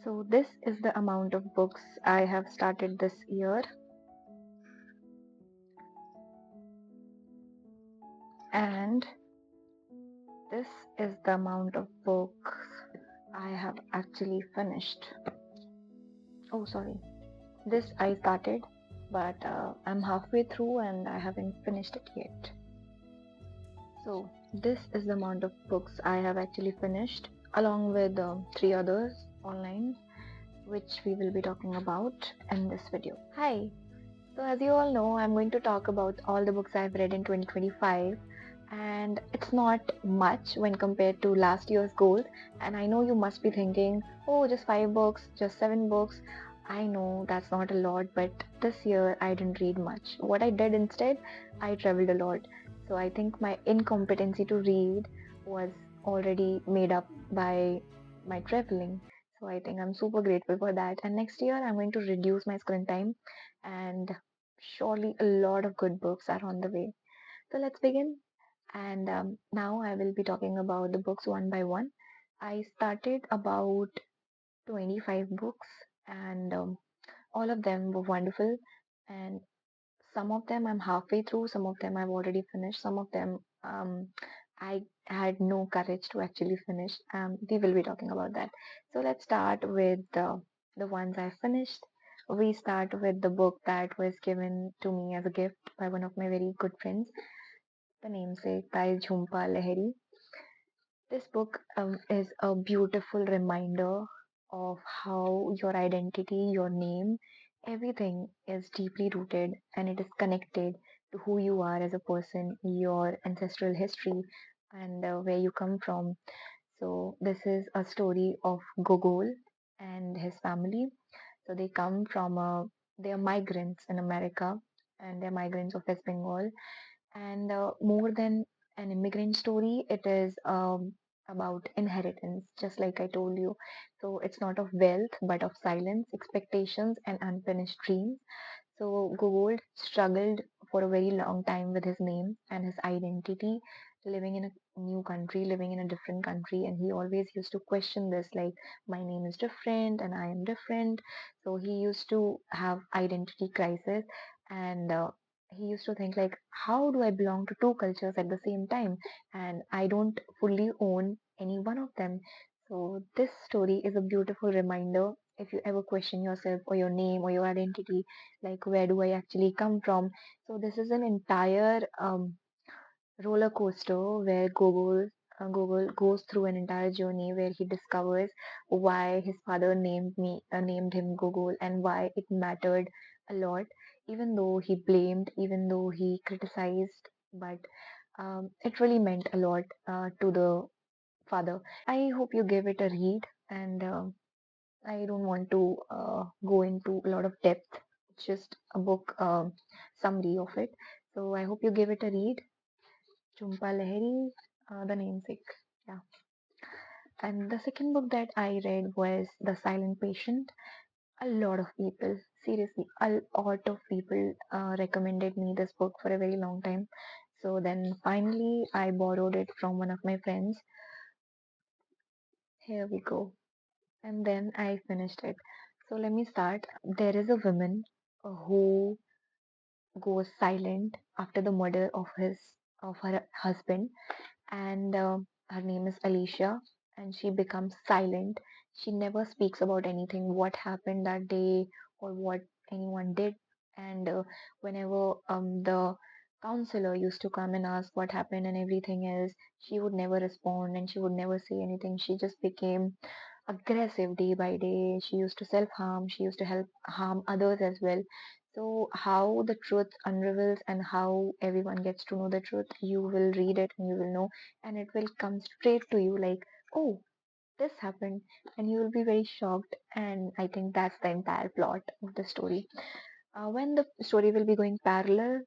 So, this is the amount of books I have started this year, and this is the amount of books I have actually finished. Oh, sorry. This I started, but I'm halfway through and I haven't finished it yet. So, this is the amount of books I have actually finished, along with three others online, which we will be talking about in this video. Hi! So, as you all know, I'm going to talk about all the books I've read in 2025, and it's not much when compared to last year's goals. And I know you must be thinking, oh, just 5 books, just 7 books. I know that's not a lot, but this year I didn't read much. What I did instead, I traveled a lot. So I think my incompetency to read was already made up by my traveling. So I think I'm super grateful for that. And next year I'm going to reduce my screen time, and surely a lot of good books are on the way. So let's begin. And now I will be talking about the books one by one. I started about 25 books, and all of them were wonderful. And some of them I'm halfway through, some of them I've already finished, some of them I had no courage to actually finish. We will be talking about that. So let's start with the ones I finished. We start with the book that was given to me as a gift by one of my very good friends, The Namesake by Jhumpa Lahiri. This book is a beautiful reminder of how your identity, your name, everything is deeply rooted and it is connected to who you are as a person, your ancestral history, and where you come from. So, this is a story of Gogol and his family. So, they come from they are migrants in America, and they're migrants of West Bengal, and more than an immigrant story, it is about inheritance, just like I told you. So it's not of wealth, but of silence, expectations, and unfinished dreams. So Gogold struggled for a very long time with his name and his identity, living in a new country, living in a different country, and he always used to question this, like, my name is different and I am different. So he used to have identity crisis, and he used to think like, how do I belong to two cultures at the same time, and I don't fully own any one of them. So this story is a beautiful reminder. If you ever question yourself or your name or your identity, like, where do I actually come from? So this is an entire roller coaster where Gogol goes through an entire journey where he discovers why his father named him Gogol, and why it mattered a lot, even though he blamed, even though he criticized, but it really meant a lot to the father. I hope you give it a read, and I don't want to go into a lot of depth. It's just a book summary of it. So I hope you give it a read. Chumpa Lahiri, The Namesake. Yeah. And the second book that I read was The Silent Patient. A lot of people, seriously, a lot of people recommended me this book for a very long time. So then finally I borrowed it from one of my friends. Here we go. And then I finished it. So let me start. There is a woman who goes silent after the murder of her husband, and her name is Alicia, and she becomes silent. She never speaks about anything, what happened that day or what anyone did. And whenever the counselor used to come and ask what happened and everything else, she would never respond and she would never say anything. She just became aggressive day by day. She used to self harm, she used to help harm others as well. So, how the truth unravels and how everyone gets to know the truth, you will read it and you will know, and it will come straight to you like, oh, this happened, and you will be very shocked. And I think that's the entire plot of the story. When the story will be going parallel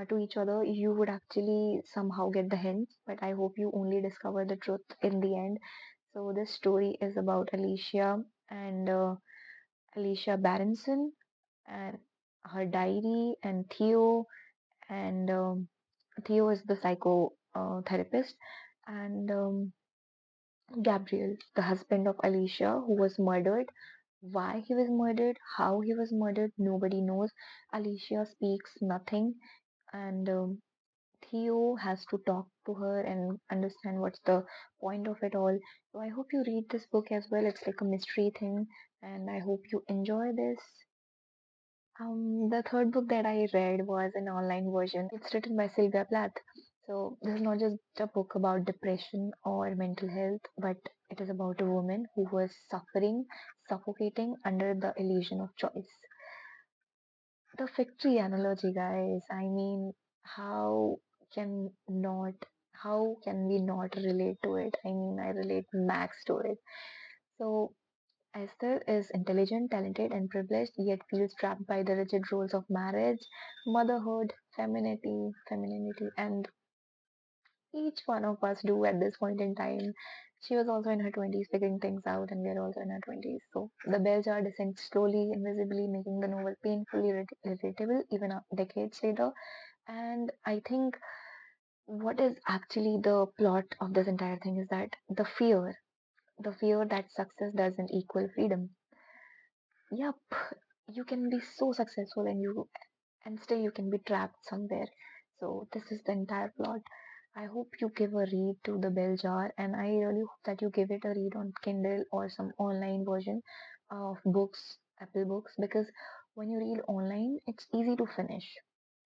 to each other, you would actually somehow get the hints, but I hope you only discover the truth in the end. So, this story is about Alicia and Alicia Berenson and her diary, and Theo, and Theo is the psycho therapist, and Gabriel, the husband of Alicia, who was murdered. Why he was murdered, how he was murdered, nobody knows. Alicia speaks nothing, and Theo has to talk to her and understand what's the point of it all. So I hope you read this book as well. It's like a mystery thing, and I hope you enjoy this. The third book that I read was an online version. It's written by Sylvia Plath. So this is not just a book about depression or mental health, but it is about a woman who was suffering, suffocating under the illusion of choice. The factory analogy, guys. I mean, how can not, how can we not relate to it? I mean, I relate max to it. So Esther is intelligent, talented, and privileged, yet feels trapped by the rigid roles of marriage, motherhood, femininity, and each one of us do at this point in time. She was also in her 20s figuring things out, and we are also in our 20s. So the bell jar descends slowly, invisibly, making the novel painfully relatable even decades later. And I think what is actually the plot of this entire thing is that the fear that success doesn't equal freedom. Yep, you can be so successful and still you can be trapped somewhere. So this is the entire plot. I hope you give a read to The Bell Jar, and I really hope that you give it a read on Kindle or some online version of books, Apple Books, because when you read online, it's easy to finish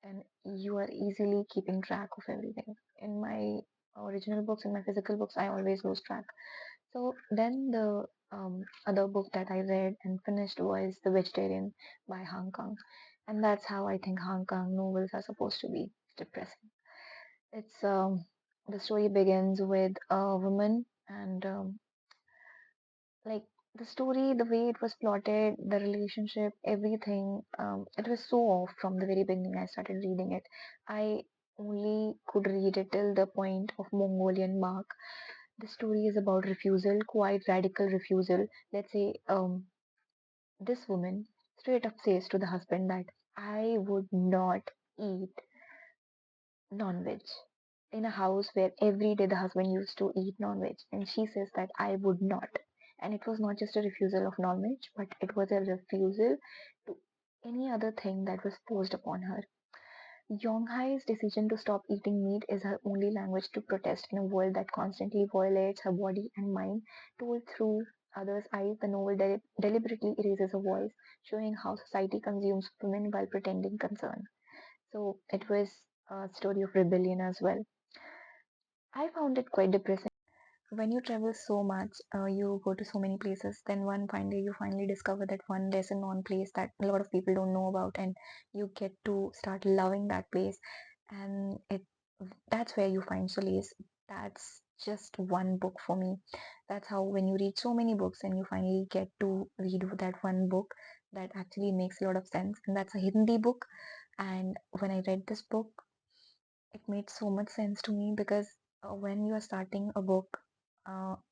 and you are easily keeping track of everything. In my original books, in my physical books, I always lose track. So then the other book that I read and finished was The Vegetarian by Hong Kong. And that's how I think Hong Kong novels are supposed to be depressing. It's the story begins with a woman and like the story, the way it was plotted, the relationship, everything, it was so off from the very beginning. I started reading it. I only could read it till the point of Mongolian mark. The story is about refusal, quite radical refusal. Let's say this woman straight up says to the husband that I would not eat non-veg in a house where every day the husband used to eat non-veg, and she says that I would not. And it was not just a refusal of non-veg, but it was a refusal to any other thing that was forced upon her. Yonghai's decision to stop eating meat is her only language to protest in a world that constantly violates her body and mind. Told through others' eyes, the novel deliberately erases her voice, showing how society consumes women while pretending concern. So it was a story of rebellion as well. I found it quite depressing. When you travel so much, you go to so many places, then one fine day you finally discover that one there's a non place that a lot of people don't know about, and you get to start loving that place, and it that's where you find solace. That's just one book for me. That's how when you read so many books and you finally get to read that one book that actually makes a lot of sense, and that's a Hindi book. And when I read this book, it made so much sense to me because when you are starting a book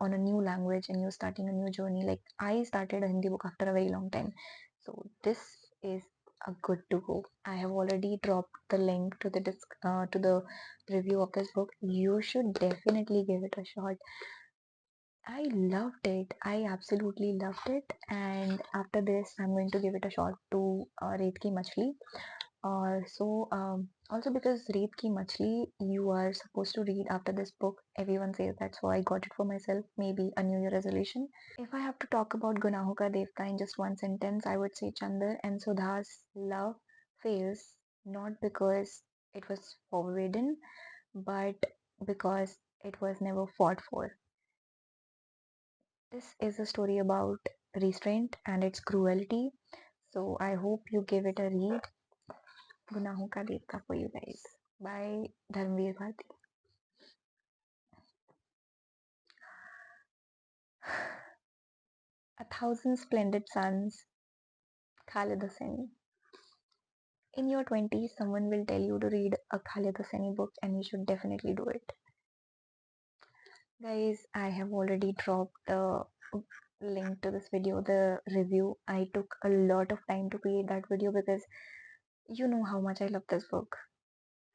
on a new language and you're starting a new journey, like I started a Hindi book after a very long time. So this is a good to go. I have already dropped the link to the to the review of this book. You should definitely give it a shot. I loved it. I absolutely loved it. And after this, I'm going to give it a shot to Ret Ki Machli. Also because Reet Ki Machli, you are supposed to read after this book. Everyone says that, so I got it for myself. Maybe a New Year resolution. If I have to talk about Gunaho Ka Devta in just one sentence, I would say Chandar and Sudha's love fails not because it was forbidden, but because it was never fought for. This is a story about restraint and its cruelty. So I hope you give it a read. गुनाहों का देवता for you guys by Dharmveer Bharti. A Thousand Splendid Suns, Khaled Hosseini. In your 20s, someone will tell you to read a Khaled Hosseini book and you should definitely do it. Guys, I have already dropped the link to this video, the review. I took a lot of time to create that video because you know how much I love this book.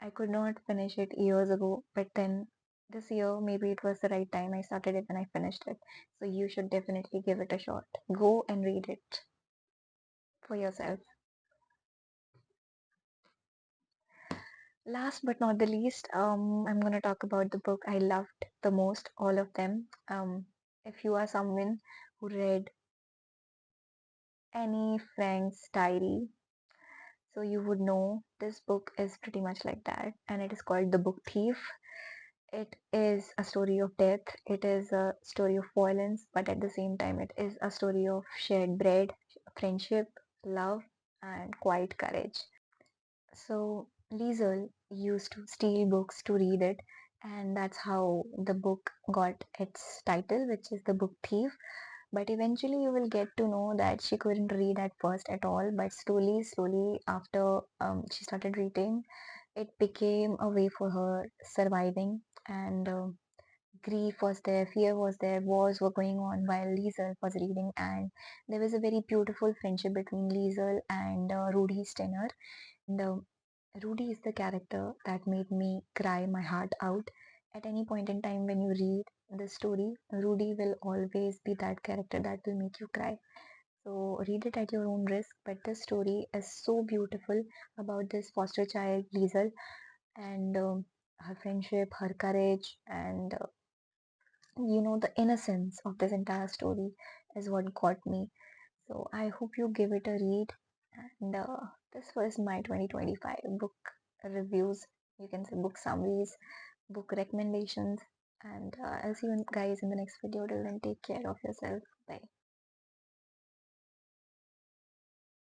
I could not finish it years ago, but then this year. Maybe it was the right time. I started it and I finished it. So you should definitely give it a shot. Go and read it for yourself. Last but not the least, I'm gonna talk about the book I loved the most, all of them. If you are someone who read Anne Frank's diary, so you would know this book is pretty much like that, and it is called The Book Thief. It is a story of death, it is a story of violence, but at the same time, it is a story of shared bread, friendship, love, and quiet courage. So, Liesel used to steal books to read it, and that's how the book got its title, which is The Book Thief. But eventually, you will get to know that she couldn't read at first at all, but slowly, after she started reading, it became a way for her surviving. And grief was there, fear was there, wars were going on while Liesel was reading, and there was a very beautiful friendship between Liesel and Rudy Stenner. And Rudy is the character that made me cry my heart out. At any point in time when you read the story, Rudy will always be that character that will make you cry. So read it at your own risk. But this story is so beautiful about this foster child, Liesel, and her friendship, her courage, and the innocence of this entire story is what got me. So I hope you give it a read. And this was my 2025 book reviews. You can say book summaries, book recommendations. And I'll see you guys in the next video. Till then, take care of yourself. Bye.